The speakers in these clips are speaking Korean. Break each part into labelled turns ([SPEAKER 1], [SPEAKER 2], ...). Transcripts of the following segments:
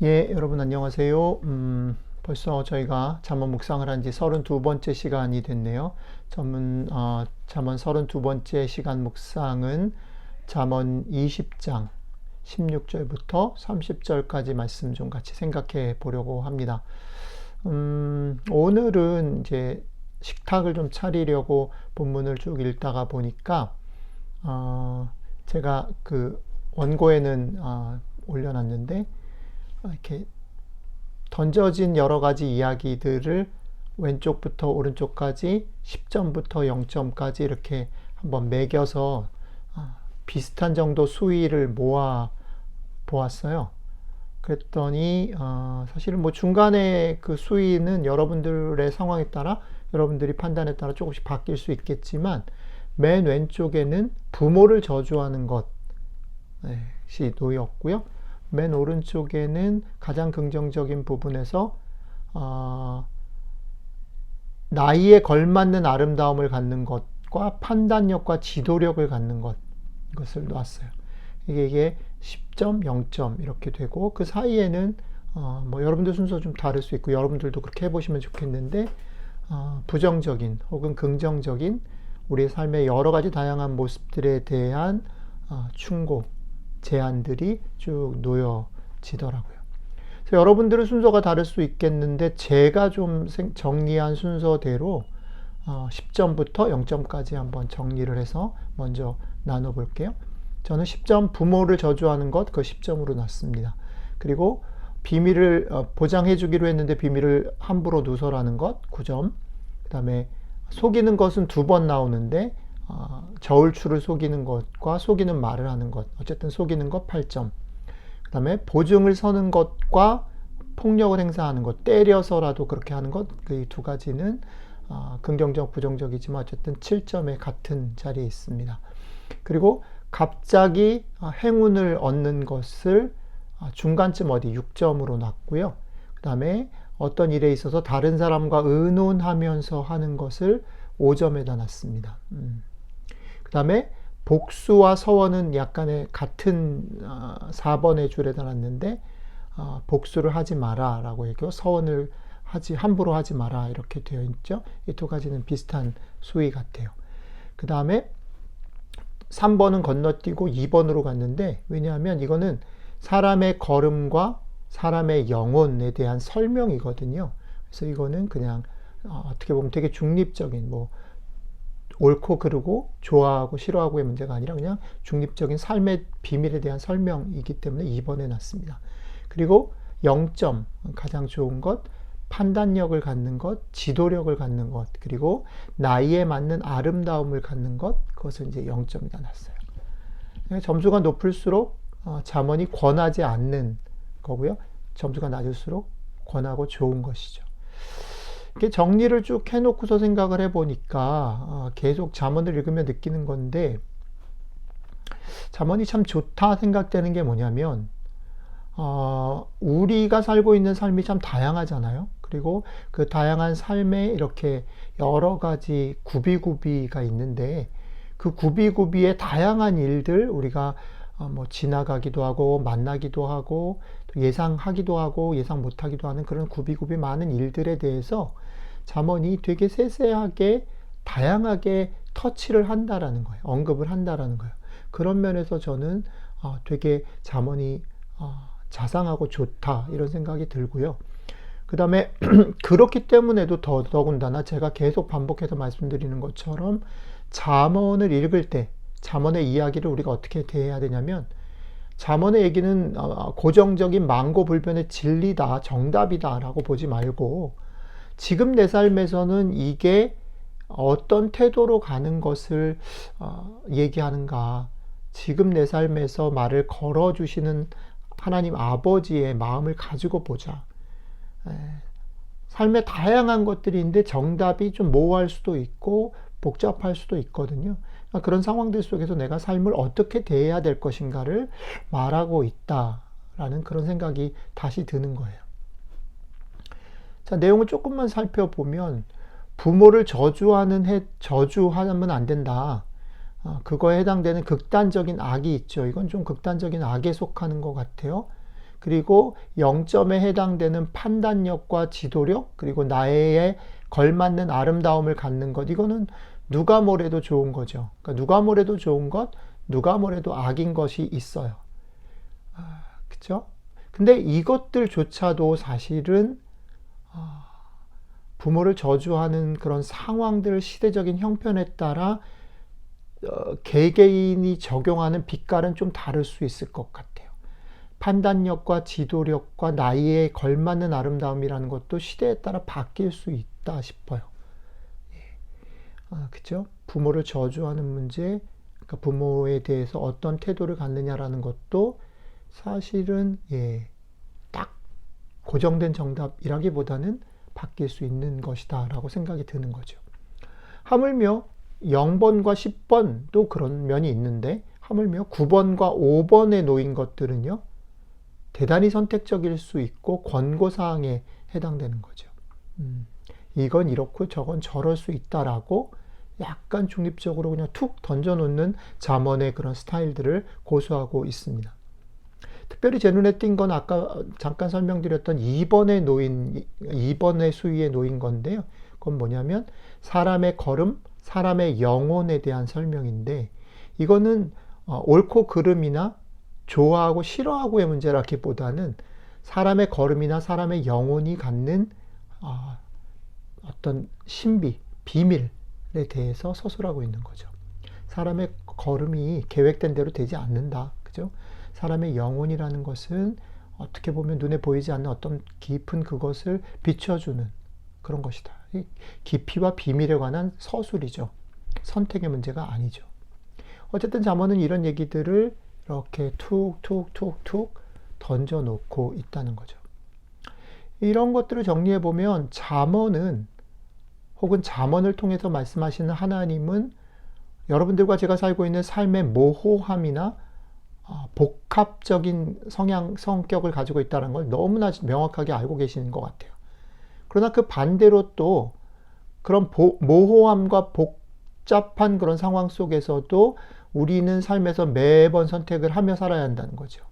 [SPEAKER 1] 예, 여러분 안녕하세요. 벌써 저희가 잠언 묵상을 한 지 32번째 시간이 됐네요. 잠언 32번째 시간 묵상은 잠언 20장 16절부터 30절까지 말씀 좀 같이 생각해 보려고 합니다. 오늘은 이제 식탁을 좀 차리려고 본문을 쭉 읽다가 보니까, 제가 그 원고에는 올려놨는데, 이렇게 던져진 여러 가지 이야기들을 왼쪽부터 오른쪽까지 10점부터 0점까지 이렇게 한번 매겨서 비슷한 정도 수위를 모아 보았어요. 그랬더니 사실은 뭐 중간에 그 수위는 여러분들의 상황에 따라 여러분들이 판단에 따라 조금씩 바뀔 수 있겠지만, 맨 왼쪽에는 부모를 저주하는 것이 놓였고요. 맨 오른쪽에는 가장 긍정적인 부분에서 나이에 걸맞는 아름다움을 갖는 것과 판단력과 지도력을 갖는 이것을 놓았어요. 이게 10점, 0점 이렇게 되고, 그 사이에는 뭐 여러분들 순서 좀 다를 수 있고 여러분들도 그렇게 해보시면 좋겠는데, 부정적인 혹은 긍정적인 우리의 삶의 여러 가지 다양한 모습들에 대한 충고, 제안들이 쭉 놓여지더라고요. 그래서 여러분들의 순서가 다를 수 있겠는데, 제가 좀 정리한 순서대로 10점부터 0점까지 한번 정리를 해서 먼저 나눠볼게요. 저는 10점 부모를 저주하는 것, 그 10점으로 놨습니다. 그리고 비밀을 보장해 주기로 했는데 비밀을 함부로 누설하는 것 9점. 그 다음에 속이는 것은 2번 나오는데 저울추를 속이는 것과 속이는 말을 하는 것, 어쨌든 속이는 것 8점. 그 다음에 보증을 서는 것과 폭력을 행사하는 것, 때려서라도 그렇게 하는 것, 그 두 가지는 긍정적, 부정적이지만 어쨌든 7점에 같은 자리에 있습니다. 그리고 갑자기 행운을 얻는 것을 중간쯤 어디 6점으로 놨고요. 그 다음에 어떤 일에 있어서 다른 사람과 의논하면서 하는 것을 5점에다 놨습니다. 그 다음에 복수와 서원은 약간의 같은 4번의 줄에다 놨는데, 복수를 하지 마라 라고 얘기하고 서원을 함부로 하지 마라 이렇게 되어 있죠. 이 두 가지는 비슷한 수위 같아요. 그 다음에 3번은 건너뛰고 2번으로 갔는데, 왜냐하면 이거는 사람의 걸음과 사람의 영혼에 대한 설명이거든요. 그래서 이거는 그냥 어떻게 보면 되게 중립적인, 뭐 옳고 그르고 좋아하고 싫어하고의 문제가 아니라 그냥 중립적인 삶의 비밀에 대한 설명이기 때문에 2번에 놨습니다. 그리고 0점, 가장 좋은 것, 판단력을 갖는 것, 지도력을 갖는 것, 그리고 나이에 맞는 아름다움을 갖는 것, 그것을 이제 0점에다 놨어요. 점수가 높을수록 잠언이 권하지 않는 거고요. 점수가 낮을수록 권하고 좋은 것이죠. 이렇게 정리를 쭉 해놓고서 생각을 해보니까 계속 잠언을 읽으며 느끼는 건데, 잠언이 참 좋다 생각되는 게 뭐냐면, 우리가 살고 있는 삶이 참 다양하잖아요. 그리고 그 다양한 삶에 이렇게 여러 가지 구비구비가 있는데, 그 구비구비의 다양한 일들, 우리가 뭐 지나가기도 하고 만나기도 하고 또 예상하기도 하고 예상 못하기도 하는 그런 구비구비 많은 일들에 대해서 잠언이 되게 세세하게 다양하게 터치를 한다라는 거예요. 언급을 한다라는 거예요. 그런 면에서 저는 되게 잠언이 자상하고 좋다 이런 생각이 들고요. 그 다음에 그렇기 때문에도 더군다나 제가 계속 반복해서 말씀드리는 것처럼 잠언을 읽을 때 잠언의 이야기를 우리가 어떻게 대해야 되냐면, 잠언의 얘기는 고정적인 만고불변의 진리다, 정답이다 라고 보지 말고, 지금 내 삶에서는 이게 어떤 태도로 가는 것을 얘기하는가, 지금 내 삶에서 말을 걸어주시는 하나님 아버지의 마음을 가지고 보자. 삶의 다양한 것들이 있는데 정답이 좀 모호할 수도 있고 복잡할 수도 있거든요. 그런 상황들 속에서 내가 삶을 어떻게 대해야 될 것인가를 말하고 있다라는 그런 생각이 다시 드는 거예요. 자, 내용을 조금만 살펴보면, 부모를 저주하면 안 된다. 그거에 해당되는 극단적인 악이 있죠. 이건 좀 극단적인 악에 속하는 것 같아요. 그리고 0점에 해당되는 판단력과 지도력, 그리고 나에 걸맞는 아름다움을 갖는 것, 이거는 누가 뭐래도 좋은 거죠. 그러니까 누가 뭐래도 좋은 것, 누가 뭐래도 악인 것이 있어요. 그쵸? 근데 이것들조차도 사실은 부모를 저주하는 그런 상황들, 시대적인 형편에 따라 개개인이 적용하는 빛깔은 좀 다를 수 있을 것 같아요. 판단력과 지도력과 나이에 걸맞는 아름다움이라는 것도 시대에 따라 바뀔 수 있다 싶어요. 그죠? 부모를 저주하는 문제, 그러니까 부모에 대해서 어떤 태도를 갖느냐라는 것도 사실은 딱 고정된 정답이라기보다는 바뀔 수 있는 것이다 라고 생각이 드는 거죠. 하물며 0번과 10번도 그런 면이 있는데, 하물며 9번과 5번에 놓인 것들은요, 대단히 선택적일 수 있고 권고사항에 해당되는 거죠. 이건 이렇고 저건 저럴 수 있다라고 약간 중립적으로 그냥 툭 던져놓는 잠언의 그런 스타일들을 고수하고 있습니다. 특별히 제 눈에 띈 건 아까 잠깐 설명드렸던 2번의 수위에 놓인 건데요. 그건 뭐냐면 사람의 걸음, 사람의 영혼에 대한 설명인데, 이거는 옳고 그름이나 좋아하고 싫어하고의 문제라기보다는 사람의 걸음이나 사람의 영혼이 갖는 어떤 신비, 비밀에 대해서 서술하고 있는 거죠. 사람의 걸음이 계획된 대로 되지 않는다. 그죠? 사람의 영혼이라는 것은 어떻게 보면 눈에 보이지 않는 어떤 깊은 그것을 비춰주는 그런 것이다. 깊이와 비밀에 관한 서술이죠. 선택의 문제가 아니죠. 어쨌든 잠언은 이런 얘기들을 이렇게 툭툭툭툭 던져놓고 있다는 거죠. 이런 것들을 정리해보면 잠언은, 혹은 잠언을 통해서 말씀하시는 하나님은 여러분들과 제가 살고 있는 삶의 모호함이나 복합적인 성격을 가지고 있다는 걸 너무나 명확하게 알고 계시는 것 같아요. 그러나 그 반대로 또 그런 모호함과 복잡한 그런 상황 속에서도 우리는 삶에서 매번 선택을 하며 살아야 한다는 거죠.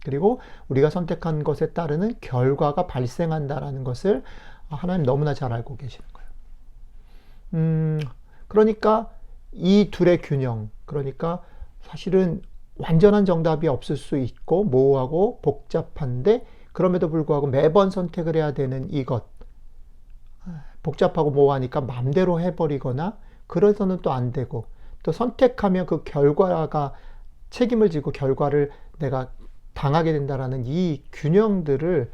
[SPEAKER 1] 그리고 우리가 선택한 것에 따르는 결과가 발생한다는 것을 하나님 너무나 잘 알고 계시는 거예요. 그러니까 이 둘의 균형, 그러니까 사실은 완전한 정답이 없을 수 있고 모호하고 복잡한데 그럼에도 불구하고 매번 선택을 해야 되는 이것, 복잡하고 모호하니까 마음대로 해버리거나 그래서는 또 안 되고, 또 선택하면 그 결과가 책임을 지고 결과를 내가 당하게 된다라는 이 균형들을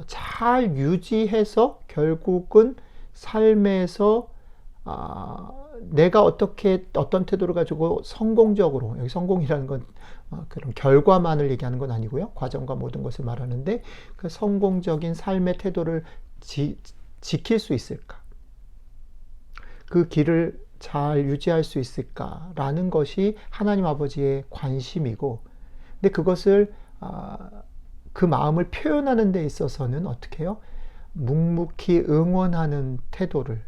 [SPEAKER 1] 잘 유지해서 결국은 삶에서 내가 어떤 태도를 가지고 성공적으로, 여기 성공이라는 건 그런 결과만을 얘기하는 건 아니고요. 과정과 모든 것을 말하는데 그 성공적인 삶의 태도를 지킬 수 있을까? 그 길을 잘 유지할 수 있을까라는 것이 하나님 아버지의 관심이고, 근데 그것을 그 마음을 표현하는 데 있어서는 어떻게 해요? 묵묵히 응원하는 태도를,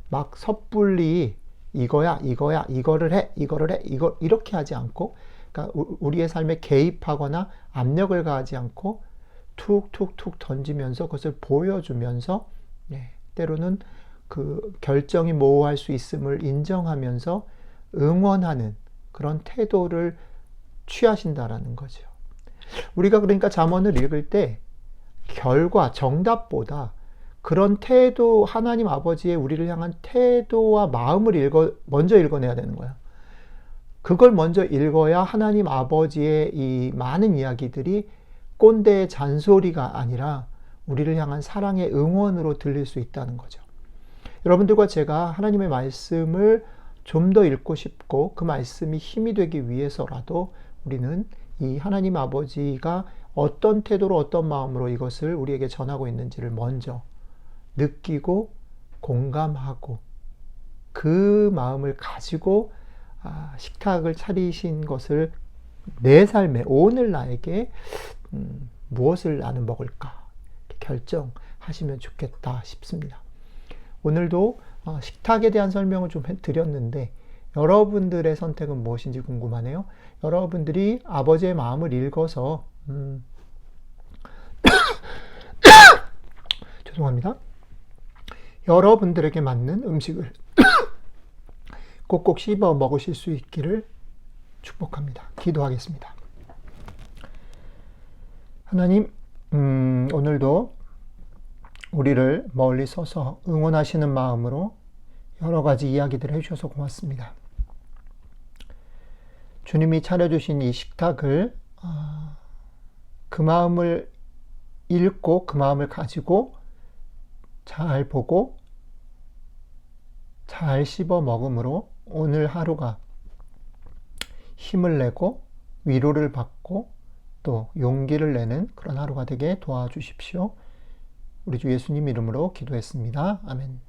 [SPEAKER 1] 막 섣불리 이거야, 이거를 해, 이렇게 하지 않고, 그러니까 우리의 삶에 개입하거나 압력을 가하지 않고 툭툭툭 던지면서 그것을 보여주면서, 때로는 그 결정이 모호할 수 있음을 인정하면서 응원하는 그런 태도를 취하신다라는 거죠. 우리가 그러니까 잠언을 읽을 때 결과, 정답보다 그런 태도, 하나님 아버지의 우리를 향한 태도와 마음을 먼저 읽어내야 되는 거야. 그걸 먼저 읽어야 하나님 아버지의 이 많은 이야기들이 꼰대의 잔소리가 아니라 우리를 향한 사랑의 응원으로 들릴 수 있다는 거죠. 여러분들과 제가 하나님의 말씀을 좀 더 읽고 싶고 그 말씀이 힘이 되기 위해서라도 우리는 이 하나님 아버지가 어떤 태도로 어떤 마음으로 이것을 우리에게 전하고 있는지를 먼저 느끼고 공감하고 그 마음을 가지고 식탁을 차리신 것을 내 삶에 오늘 나에게 무엇을 나는 먹을까 결정하시면 좋겠다 싶습니다. 오늘도 식탁에 대한 설명을 좀 드렸는데 여러분들의 선택은 무엇인지 궁금하네요. 여러분들이 아버지의 마음을 읽어서 죄송합니다. 여러분들에게 맞는 음식을 꼭꼭 씹어 먹으실 수 있기를 축복합니다. 기도하겠습니다. 하나님, 오늘도 우리를 멀리 서서 응원하시는 마음으로 여러 가지 이야기들을 해주셔서 고맙습니다. 주님이 차려주신 이 식탁을 그 마음을 읽고 그 마음을 가지고 잘 보고 잘 씹어 먹음으로 오늘 하루가 힘을 내고 위로를 받고 또 용기를 내는 그런 하루가 되게 도와주십시오. 우리 주 예수님 이름으로 기도했습니다. 아멘.